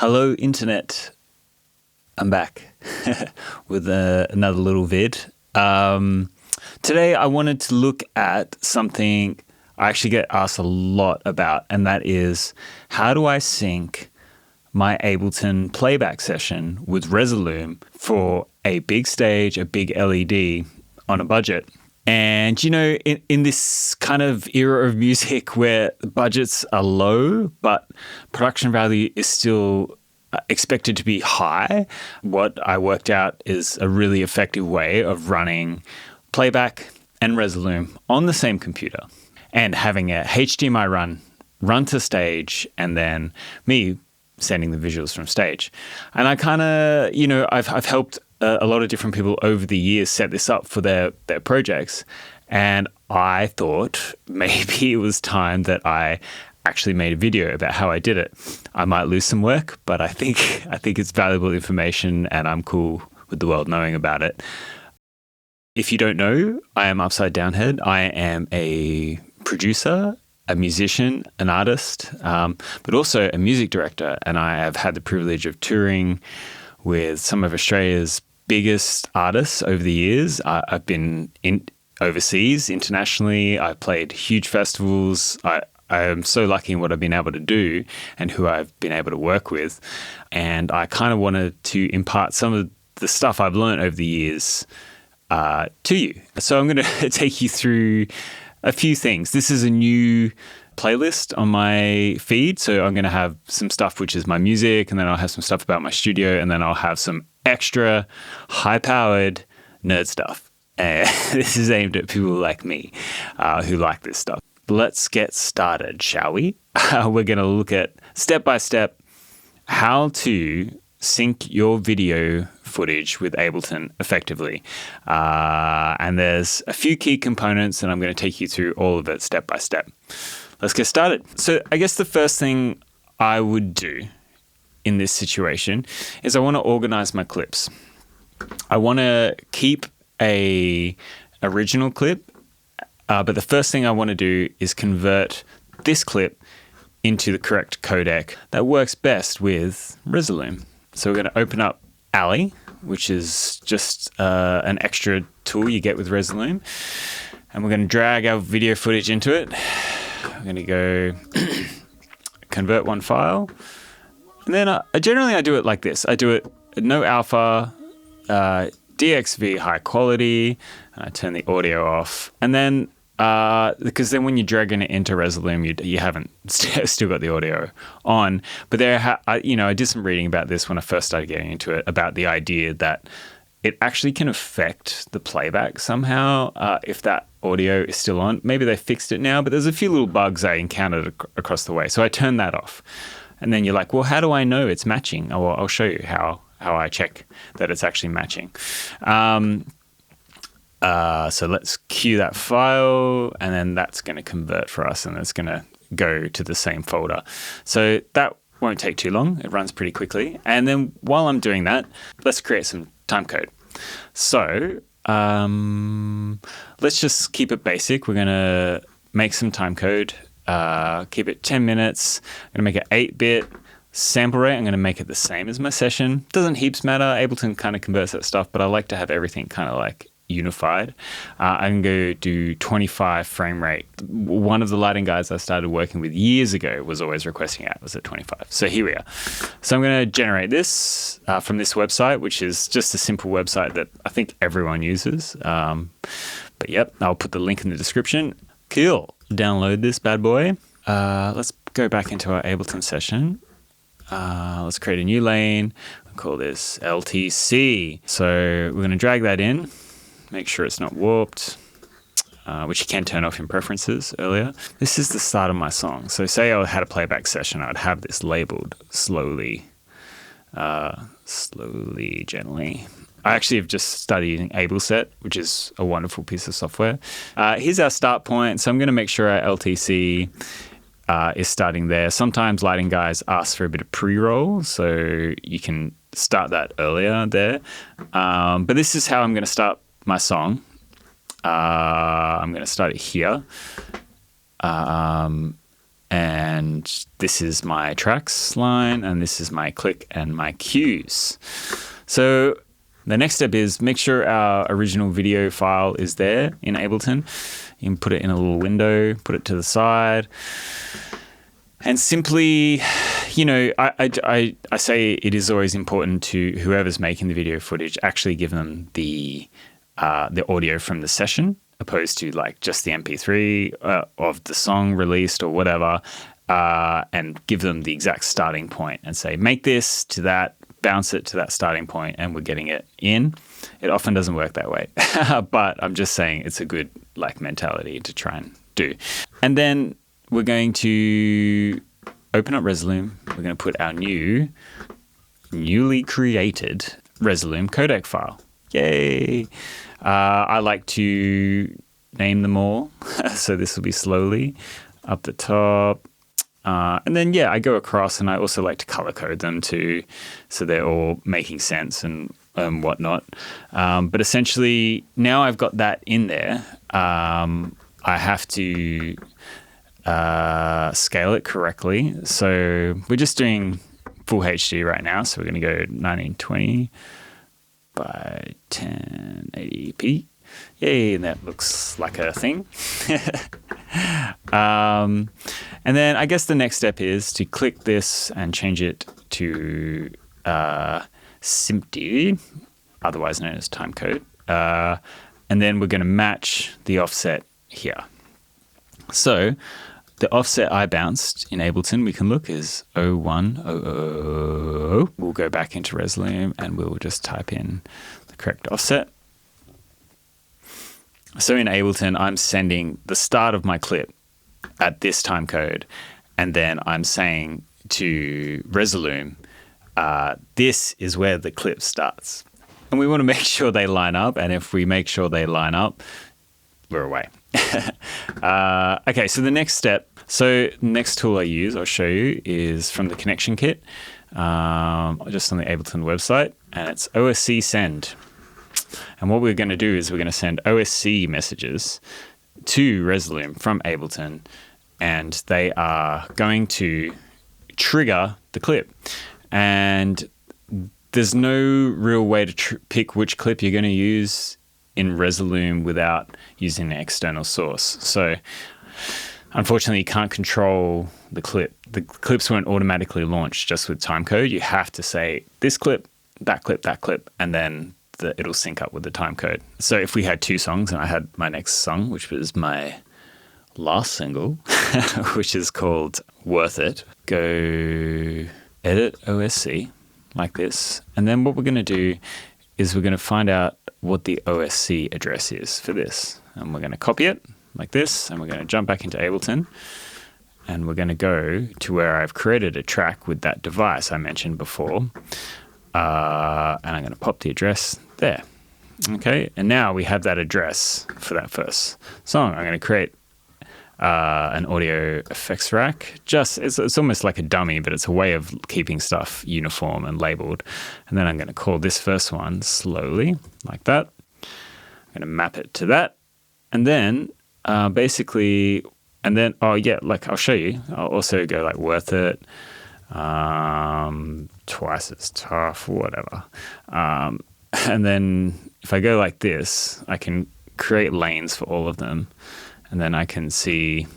Hello, Internet. I'm back with another little vid. Today, I wanted to look at something I actually get asked a lot about, and that is how do I sync my Ableton playback session with Resolume for a big stage, a big LED on a budget. And, you know, in this kind of era of music where the budgets are low, but production value is still expected to be high, what I worked out is a really effective way of running playback and Resolume on the same computer and having a HDMI run to stage, and then me sending the visuals from stage. And I kind of, you know, I've helped a lot of different people over the years set this up for their projects. And I thought maybe it was time that I actually made a video about how I did it. I might lose some work, but I think it's valuable information and I'm cool with the world knowing about it. If you don't know, I am Upside Down Head. I am a producer, a musician, an artist, but also a music director. And I have had the privilege of touring with some of Australia's biggest artists over the years. I've been overseas, internationally. I've played huge festivals. I am so lucky in what I've been able to do and who I've been able to work with. And I kind of wanted to impart some of the stuff I've learned over the years to you. So I'm going to take you through a few things. This is a new playlist on my feed. So I'm going to have some stuff which is my music, and then I'll have some stuff about my studio, and then I'll have some extra high-powered nerd stuff. This is aimed at people like me who like this stuff. Let's get started, shall we? We're going to look at step-by-step how to sync your video footage with Ableton effectively. And there's a few key components, and I'm going to take you through all of it step by step. Let's get started. So I guess the first thing I would do in this situation is I want to organize my clips. I want to keep a original clip, but the first thing I want to do is convert this clip into the correct codec that works best with Resolume. So we're going to open up Alley, which is just an extra tool you get with Resolume. And we're going to drag our video footage into it. We're going to go convert one file. And then generally I do it like this. I do it no alpha, DXV high quality, and I turn the audio off. And then because then when you're dragging it into Resolume, you haven't still got the audio on. But I did some reading about this when I first started getting into it, about the idea that it actually can affect the playback somehow if that audio is still on. Maybe they fixed it now, but there's a few little bugs I encountered across the way. So I turned that off. And then you're like, well, how do I know it's matching? Oh, well, I'll show you how I check that it's actually matching. So let's queue that file, and then that's going to convert for us, and it's going to go to the same folder. So that won't take too long. It runs pretty quickly. And then while I'm doing that, let's create some timecode. So let's just keep it basic. We're going to make some timecode, keep it 10 minutes. I'm going to make it 8-bit. Sample rate, I'm going to make it the same as my session. Doesn't heaps matter. Ableton kind of converts that stuff, but I like to have everything kind of like unified. I'm going to do 25 frame rate. One of the lighting guys I started working with years ago was always requesting it was at 25. So here we are. So I'm going to generate this from this website, which is just a simple website that I think everyone uses. But yep, I'll put the link in the description. Cool. Download this bad boy. Let's go back into our Ableton session. Let's create a new lane. I'll call this LTC. So we're going to drag that in. Make sure it's not warped, which you can turn off in preferences earlier. This is the start of my song. So say I had a playback session, I'd have this labeled slowly, gently. I actually have just started using AbleSet, which is a wonderful piece of software. Here's our start point. So I'm going to make sure our LTC is starting there. Sometimes lighting guys ask for a bit of pre-roll, so you can start that earlier there. But this is how I'm going to start my song. I'm going to start it here. And And this is my tracks line, and this is my click and my cues. So the next step is make sure our original video file is there in Ableton. You can put it in a little window, put it to the side, and simply, I say it is always important to whoever's making the video footage actually give them the audio from the session, opposed to like just the MP3 of the song released or whatever, and give them the exact starting point and say, make this to that, bounce it to that starting point, and we're getting it in. It often doesn't work that way, but I'm just saying it's a good like mentality to try and do. And then we're going to open up Resolume. We're going to put our newly created Resolume codec file. Yay! I like to name them all, so this will be slowly up the top. And then, I go across, and I also like to color code them too, so they're all making sense and whatnot. But essentially, now I've got that in there, I have to scale it correctly. So we're just doing full HD right now, so we're going to go 1920 by 1080p. Yay, and that looks like a thing. And then I guess the next step is to click this and change it to SMPTE, otherwise known as timecode. And then we're going to match the offset here. So the offset I bounced in Ableton, we can look, is 01000. We'll go back into Resolume and we'll just type in the correct offset. So in Ableton, I'm sending the start of my clip at this time code, and then I'm saying to Resolume, this is where the clip starts. And we want to make sure they line up, and if we make sure they line up, we're away. Okay, so the next step. So next tool I use, I'll show you, is from the Connection Kit, just on the Ableton website, and it's OSCsend. And what we're going to do is we're going to send OSC messages to Resolume from Ableton, and they are going to trigger the clip. And there's no real way to pick which clip you're going to use in Resolume without using an external source. So unfortunately, you can't control the clip. The clips won't automatically launch just with timecode. You have to say this clip, that clip, and then it'll sync up with the timecode. So if we had two songs, and I had my next song, which was my last single, which is called Worth It, go edit OSC like this. And then what we're going to do is we're going to find out what the OSC address is for this. And we're going to copy it like this, and we're going to jump back into Ableton, and we're going to go to where I've created a track with that device I mentioned before. And I'm going to pop the address there. Okay, and now we have that address for that first song. I'm going to create an audio effects rack. It's almost like a dummy, but it's a way of keeping stuff uniform and labeled. And then I'm going to call this first one slowly, like that. I'm going to map it to that. And then basically, like I'll show you. I'll also go like Worth It, Twice as Tough, whatever. And then if I go like this, I can create lanes for all of them. And then I can see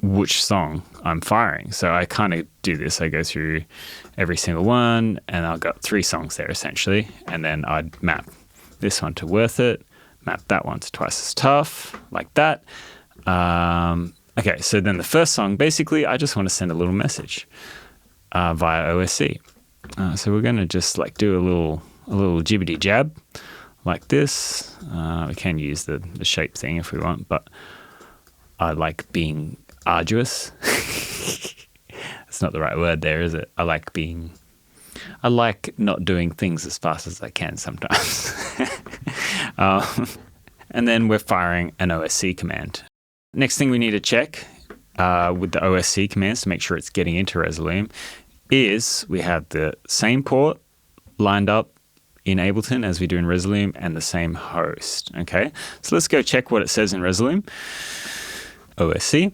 which song I'm firing. So I kind of do this. I go through every single one, and I've got 3 songs there essentially. And then I'd map this one to Worth It, map that one to Twice as Tough, like that. Okay, so then the first song, basically, I just want to send a little message via OSC. So we're going to just like do a little jibbity jab like this. We can use the shape thing if we want, but I like being arduous. That's not the right word there, is it? I like not doing things as fast as I can sometimes. And then we're firing an OSC command. Next thing we need to check with the OSC commands to make sure it's getting into Resolume is we have the same port lined up in Ableton as we do in Resolume, and the same host. Okay, so let's go check what it says in Resolume. OSC.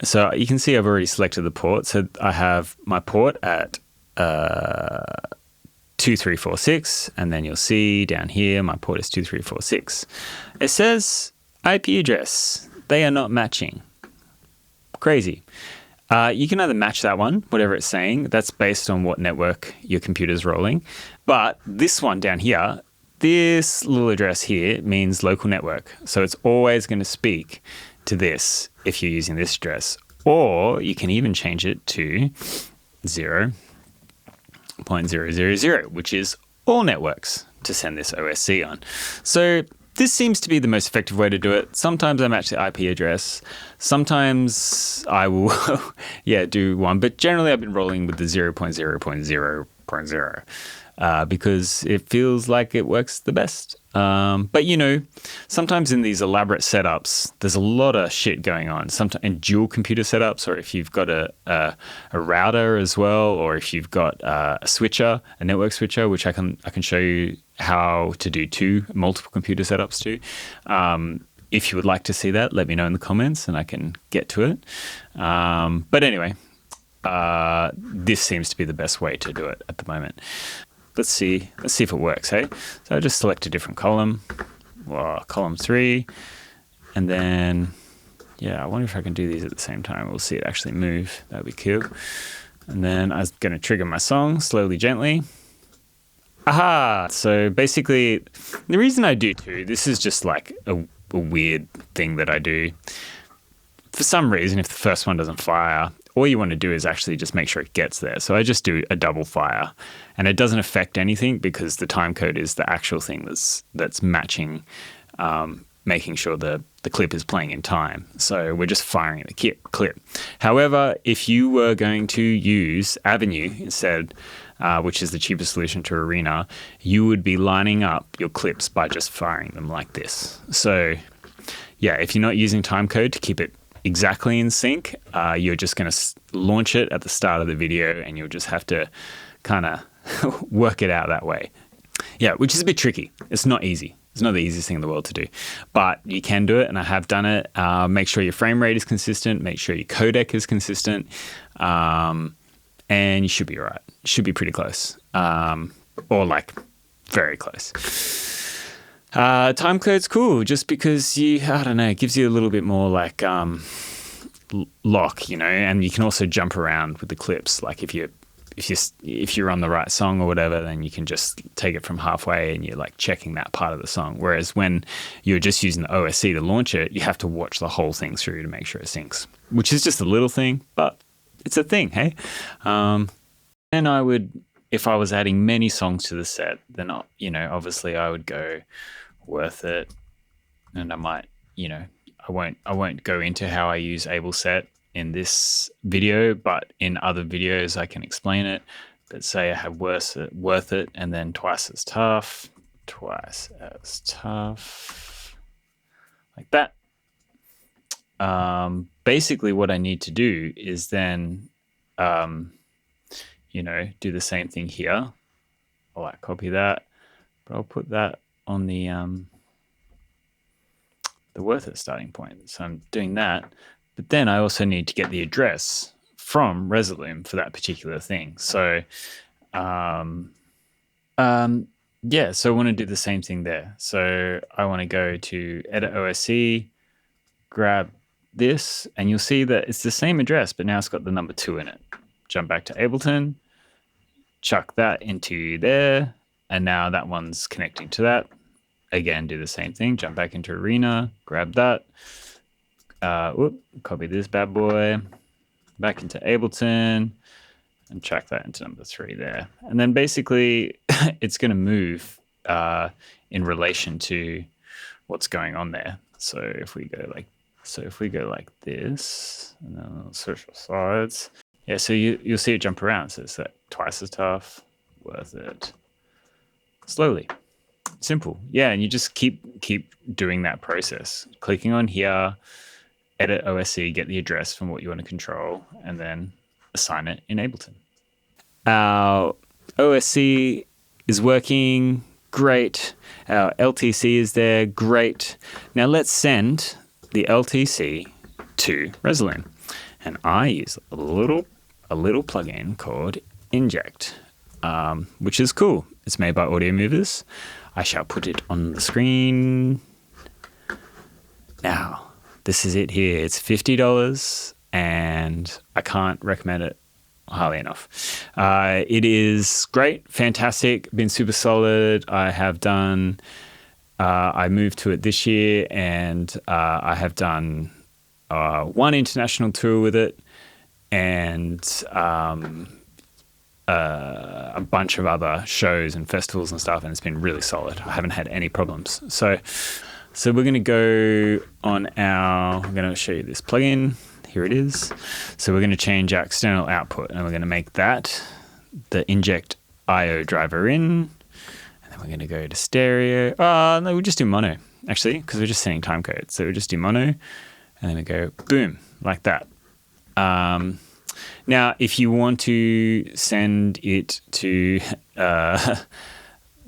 So you can see I've already selected the port. So I have my port at 2346, and then you'll see down here my port is 2346. It says IP address. They are not matching. Crazy. You can either match that one, whatever it's saying. That's based on what network your computer's rolling. But this one down here, this little address here means local network. So it's always going to speak to this if you're using this address. Or you can even change it to 0.000, which is all networks to send this OSC on. So this seems to be the most effective way to do it. Sometimes I match the IP address. Sometimes I will, do one. But generally, I've been rolling with the 0.0.0.0 because it feels like it works the best. But, sometimes in these elaborate setups, there's a lot of shit going on. Sometimes in dual computer setups, or if you've got a router as well, or if you've got a switcher, a network switcher, which I can show you how to do multiple computer setups too. If you would like to see that, let me know in the comments and I can get to it. But anyway, this seems to be the best way to do it at the moment. Let's see if it works, hey? So I just select a different column, column 3, and then, I wonder if I can do these at the same time. We'll see it actually move. That'd be cool. And then I'm going to trigger my song slowly, gently. Aha! So basically, the reason I do 2, this is just like a weird thing that I do. For some reason, if the first one doesn't fire, all you want to do is actually just make sure it gets there. So I just do a double fire, and it doesn't affect anything because the time code is the actual thing that's matching, making sure the clip is playing in time. So we're just firing the clip. However, if you were going to use Avenue instead, which is the cheapest solution to Arena, you would be lining up your clips by just firing them like this. So if you're not using timecode to keep it exactly in sync, you're just going to launch it at the start of the video, and you'll just have to kind of work it out that way. Which is a bit tricky. It's not easy. It's not the easiest thing in the world to do, but you can do it, and I have done it. Make sure your frame rate is consistent. Make sure your codec is consistent, and you should be all right. Should be pretty close, or like very close. Timecode's cool just because it gives you a little bit more like lock, and you can also jump around with the clips. Like if you're on the right song or whatever, then you can just take it from halfway and you're like checking that part of the song. Whereas when you're just using the OSC to launch it, you have to watch the whole thing through to make sure it syncs, which is just a little thing, but it's a thing, hey? And I would, if I was adding many songs to the set, then obviously I would go worth it, and I might, I won't go into how I use AbleSet in this video, but in other videos I can explain it. But say I have worth it, and then twice as tough, like that. Basically what I need to do is then, do the same thing here. I'll copy that, but I'll put that on the worth it starting point. So I'm doing that, but then I also need to get the address from Resolume for that particular thing. So, so I want to do the same thing there. So I want to go to Edit OSC, grab this, and you'll see that it's the same address, but now it's got the number 2 in it. Jump back to Ableton, chuck that into there, and now that one's connecting to that. Again, do the same thing. Jump back into Arena, grab that. Copy this bad boy, back into Ableton, and chuck that into number 3 there. And then basically, it's going to move in relation to what's going on there. So if we go like this, and then we'll switch sides. So you'll see it jump around. So it's like twice as tough, worth it. Slowly. Simple. And you just keep doing that process. Clicking on here, edit OSC, get the address from what you want to control, and then assign it in Ableton. Our OSC is working. Great. Our LTC is there. Great. Now let's send the LTC to Resolume. And I use a little plugin called Inject, which is cool. It's made by Audio Movers. I shall put it on the screen. Now, this is it here. It's $50 and I can't recommend it highly enough. It is great, fantastic, been super solid. I moved to it this year and I have done one international tour with it and a bunch of other shows and festivals and stuff, and it's been really solid. I haven't had any problems. So we're going to go on I'm going to show you this plugin. Here it is. So we're going to change our external output and we're going to make that the Inject IO driver in. And then we're going to go to stereo. No, we'll just do mono, actually, because we're just setting timecode. So we'll just do mono and then we go boom, like that. Now, if you want to send it to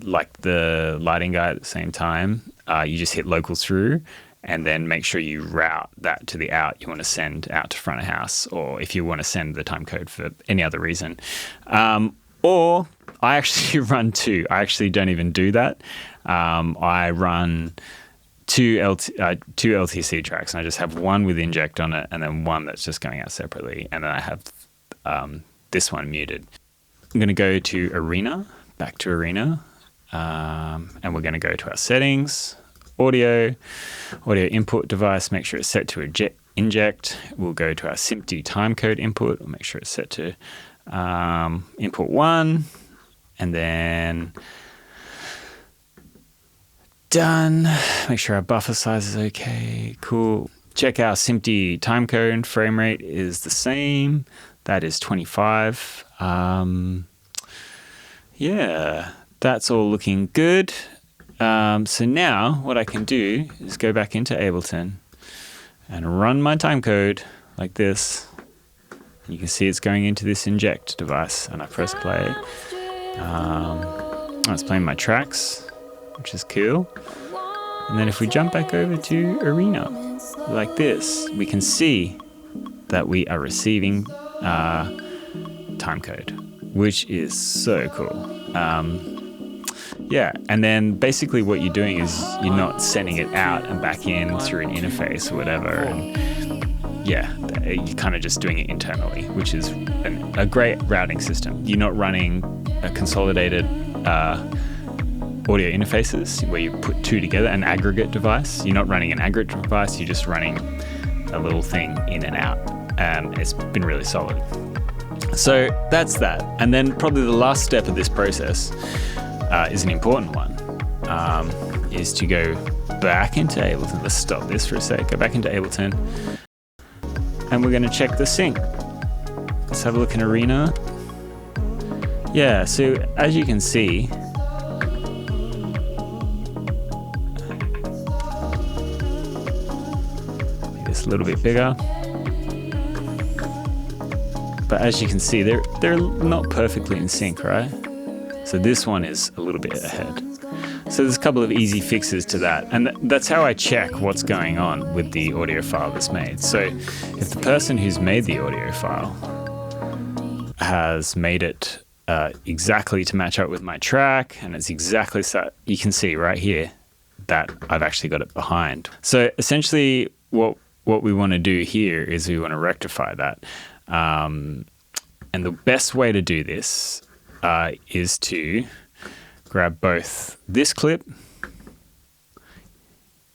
like the lighting guy at the same time, you just hit local through and then make sure you route that to the out you want to send out to front of house, or if you want to send the timecode for any other reason. Or I actually run two. I actually don't even do that. I run two LTC tracks, and I just have one with Inject on it and then one that's just going out separately, and then I have this one muted. I'm going to go to Arena, back to Arena, and we're going to go to our settings, audio input device, make sure it's set to Inject. We'll go to our SMPTE timecode input, we'll make sure it's set to input 1, and then done. Make sure our buffer size is okay. Cool. Check our SMPTE timecode. Frame rate is the same. That is 25. Yeah, that's all looking good. So now what I can do is go back into Ableton and run my timecode like this. You can see it's going into this Inject device, and I press play. It's playing my tracks, which is cool. And then if we jump back over to Arena like this, we can see that we are receiving timecode, which is so cool. Yeah, and then basically what you're doing is you're not sending it out and back in through an interface or whatever. And yeah, you're kind of just doing it internally, which is a great routing system. You're not running a consolidated audio interfaces where you put two together, an aggregate device. You're not running an aggregate device, you're just running a little thing in and out. And it's been really solid. So that's that. And then probably the last step of this process is an important one, is to go back into Ableton. Let's stop this for a sec. Go back into Ableton and we're going to check the sync. Let's have a look in Arena. Yeah, so as you can see, make this a little bit bigger. But as you can see, they're not perfectly in sync, right? So this one is a little bit ahead. So there's a couple of easy fixes to that. And that's how I check what's going on with the audio file that's made. So if the person who's made the audio file has made it exactly to match up with my track, and it's exactly so, you can see right here that I've actually got it behind. So essentially what we want to do here is we want to rectify that. And the best way to do this is to grab both this clip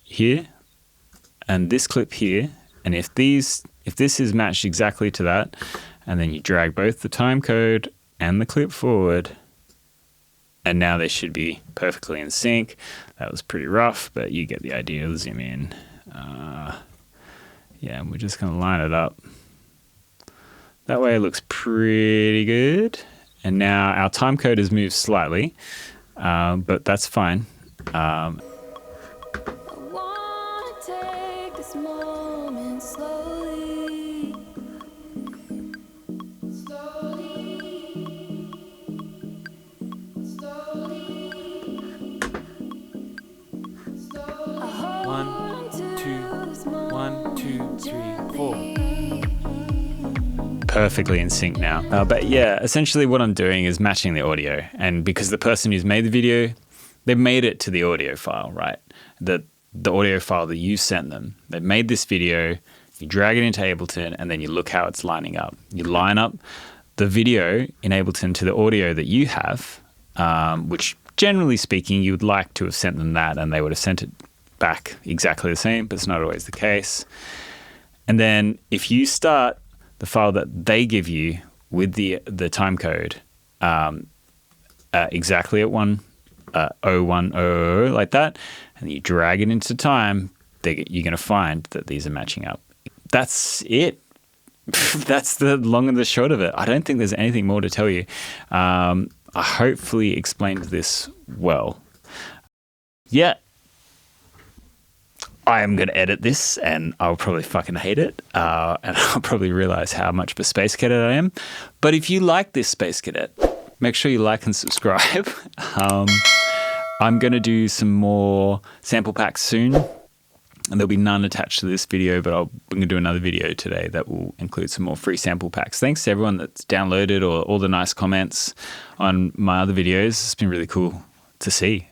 here and this clip here, and if this is matched exactly to that, and then you drag both the timecode and the clip forward, and now they should be perfectly in sync. That was pretty rough, but you get the idea. I'll zoom in. Yeah, and we're just going to line it up. That way it looks pretty good. And now our timecode has moved slightly, but that's fine. perfectly in sync now. But yeah, essentially what I'm doing is matching the audio. And because the person who's made the video, they've made it to the audio file, right? The audio file that you sent them. They've made this video, you drag it into Ableton, and then you look how it's lining up. You line up the video in Ableton to the audio that you have, which generally speaking, you would like to have sent them that and they would have sent it back exactly the same, but it's not always the case. And then if you start the file that they give you with the timecode exactly at 0100 like that, and you drag it into time, you're going to find that these are matching up. That's it. That's the long and the short of it. I don't think there's anything more to tell you. I hopefully explained this well. Yeah. I am going to edit this and I'll probably fucking hate it. And I'll probably realize how much of a space cadet I am. But if you like this space cadet, make sure you like and subscribe. I'm going to do some more sample packs soon. And there'll be none attached to this video, but I'm going to do another video today that will include some more free sample packs. Thanks to everyone that's downloaded or all the nice comments on my other videos. It's been really cool to see.